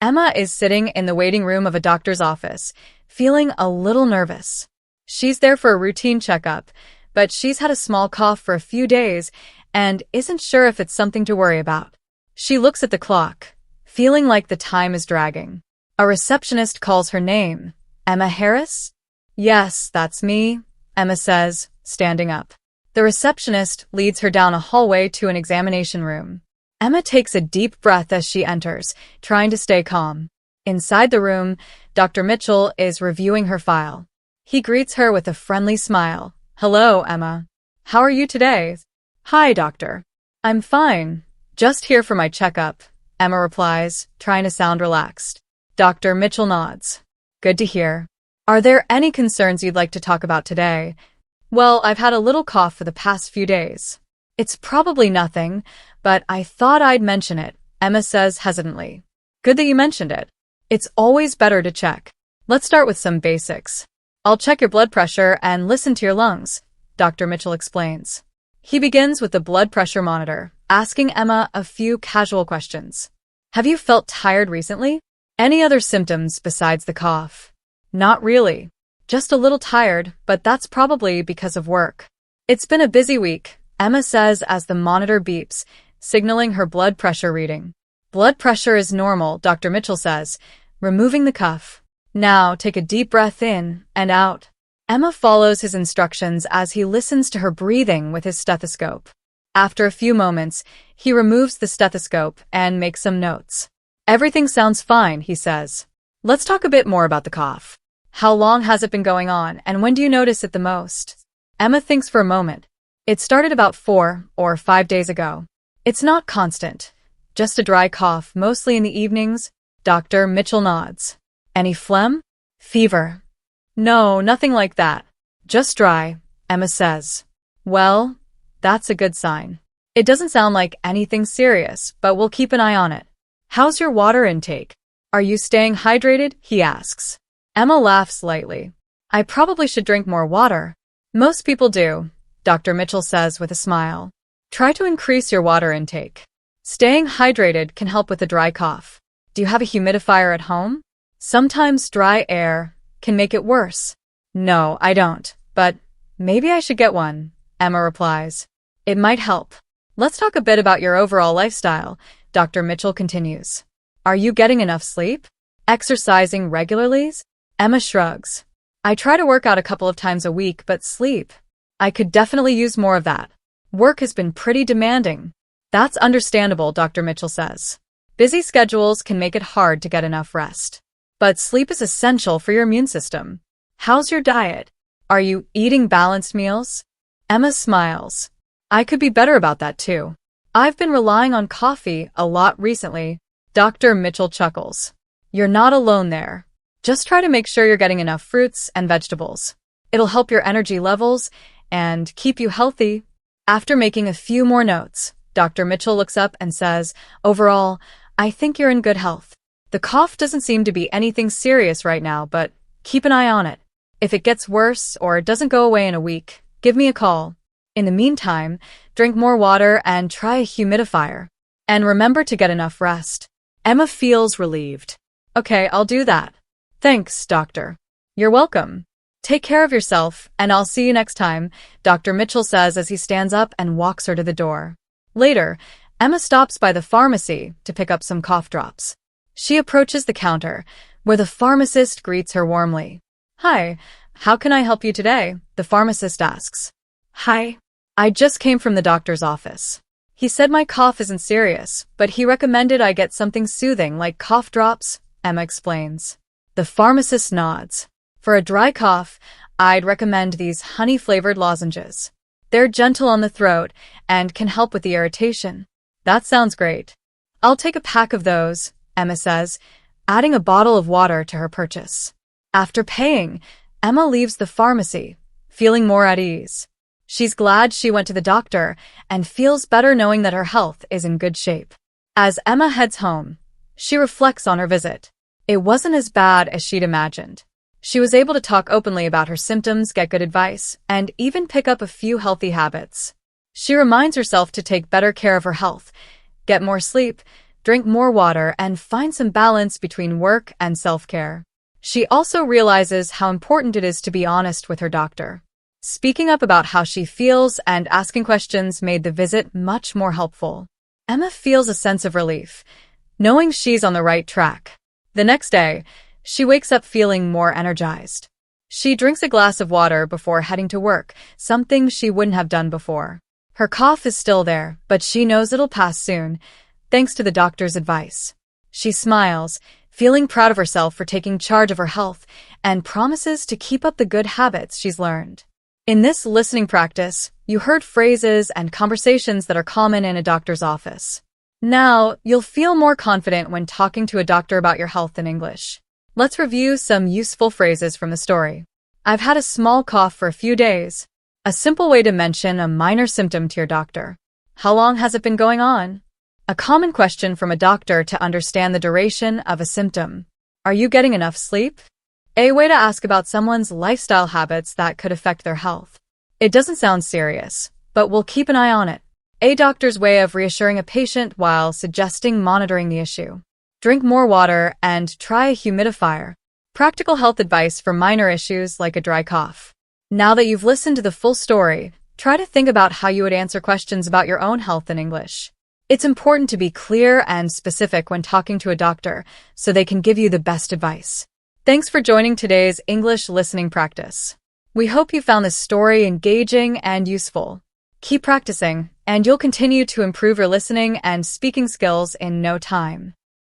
Emma is sitting in the waiting room of a doctor's office, feeling a little nervous. She's there for a routine checkup, but she's had a small cough for a few days and isn't sure if it's something to worry about. She looks at the clock, feeling like the time is dragging. A receptionist calls her name. Emma Harris? Yes, that's me, Emma says, standing up. The receptionist leads her down a hallway to an examination room. Emma takes a deep breath as she enters, trying to stay calm. Inside the room, Dr. Mitchell is reviewing her file. He greets her with a friendly smile. Hello, Emma. How are you today? Hi, doctor. I'm fine. Just here for my checkup, Emma replies, trying to sound relaxed. Dr. Mitchell nods. Good to hear. Are there any concerns you'd like to talk about today? Well, I've had a little cough for the past few days. It's probably nothing, but I thought I'd mention it, Emma says hesitantly. Good that you mentioned it. It's always better to check. Let's start with some basics. I'll check your blood pressure and listen to your lungs, Dr. Mitchell explains. He begins with the blood pressure monitor, asking Emma a few casual questions. Have you felt tired recently? Any other symptoms besides the cough? Not really. Just a little tired, but that's probably because of work. It's been a busy week, Emma says as the monitor beeps, signaling her blood pressure reading. Blood pressure is normal, Dr. Mitchell says, removing the cuff. Now take a deep breath in and out. Emma follows his instructions as he listens to her breathing with his stethoscope. After a few moments, he removes the stethoscope and makes some notes. Everything sounds fine, he says. Let's talk a bit more about the cough. How long has it been going on, and when do you notice it the most? Emma thinks for a moment. It started about 4 or 5 days ago. It's not constant. Just a dry cough, mostly in the evenings. Dr. Mitchell nods. Any phlegm? Fever? No, nothing like that. Just dry, Emma says. Well, that's a good sign. It doesn't sound like anything serious, but we'll keep an eye on it. How's your water intake? Are you staying hydrated? He asks. Emma laughs lightly. I probably should drink more water. Most people do, Dr. Mitchell says with a smile. Try to increase your water intake. Staying hydrated can help with a dry cough. Do you have a humidifier at home? Sometimes dry air can make it worse. No, I don't, but maybe I should get one, Emma replies. It might help. Let's talk a bit about your overall lifestyle, Dr. Mitchell continues. Are you getting enough sleep? Exercising regularly? Emma shrugs. I try to work out a couple of times a week, but sleep. I could definitely use more of that. Work has been pretty demanding. That's understandable, Dr. Mitchell says. Busy schedules can make it hard to get enough rest. But sleep is essential for your immune system. How's your diet? Are you eating balanced meals? Emma smiles. I could be better about that too. I've been relying on coffee a lot recently. Dr. Mitchell chuckles. You're not alone there. Just try to make sure you're getting enough fruits and vegetables. It'll help your energy levels and keep you healthy. After making a few more notes, Dr. Mitchell looks up and says, overall, I think you're in good health. The cough doesn't seem to be anything serious right now, but keep an eye on it. If it gets worse or it doesn't go away in a week, give me a call. In the meantime, drink more water and try a humidifier. And remember to get enough rest. Emma feels relieved. Okay, I'll do that. Thanks, doctor. You're welcome. Take care of yourself, and I'll see you next time, Dr. Mitchell says as he stands up and walks her to the door. Later, Emma stops by the pharmacy to pick up some cough drops. She approaches the counter, where the pharmacist greets her warmly. Hi, how can I help you today? The pharmacist asks. Hi. I just came from the doctor's office. He said my cough isn't serious, but he recommended I get something soothing like cough drops, Emma explains. The pharmacist nods. For a dry cough, I'd recommend these honey-flavored lozenges. They're gentle on the throat and can help with the irritation. That sounds great. I'll take a pack of those, Emma says, adding a bottle of water to her purchase. After paying, Emma leaves the pharmacy, feeling more at ease. She's glad she went to the doctor and feels better knowing that her health is in good shape. As Emma heads home, she reflects on her visit. It wasn't as bad as she'd imagined. She was able to talk openly about her symptoms, get good advice, and even pick up a few healthy habits. She reminds herself to take better care of her health, get more sleep, drink more water, and find some balance between work and self-care. She also realizes how important it is to be honest with her doctor. Speaking up about how she feels and asking questions made the visit much more helpful. Emma feels a sense of relief, knowing she's on the right track. The next day, she wakes up feeling more energized. She drinks a glass of water before heading to work, something she wouldn't have done before. Her cough is still there, but she knows it'll pass soon, thanks to the doctor's advice. She smiles, feeling proud of herself for taking charge of her health, and promises to keep up the good habits she's learned. In this listening practice, you heard phrases and conversations that are common in a doctor's office. Now, you'll feel more confident when talking to a doctor about your health in English. Let's review some useful phrases from the story. I've had a small cough for a few days. A simple way to mention a minor symptom to your doctor. How long has it been going on? A common question from a doctor to understand the duration of a symptom. Are you getting enough sleep? A way to ask about someone's lifestyle habits that could affect their health. It doesn't sound serious, but we'll keep an eye on it. A doctor's way of reassuring a patient while suggesting monitoring the issue. Drink more water and try a humidifier. Practical health advice for minor issues like a dry cough. Now that you've listened to the full story, try to think about how you would answer questions about your own health in English. It's important to be clear and specific when talking to a doctor so they can give you the best advice. Thanks for joining today's English listening practice. We hope you found this story engaging and useful. Keep practicing, and you'll continue to improve your listening and speaking skills in no time.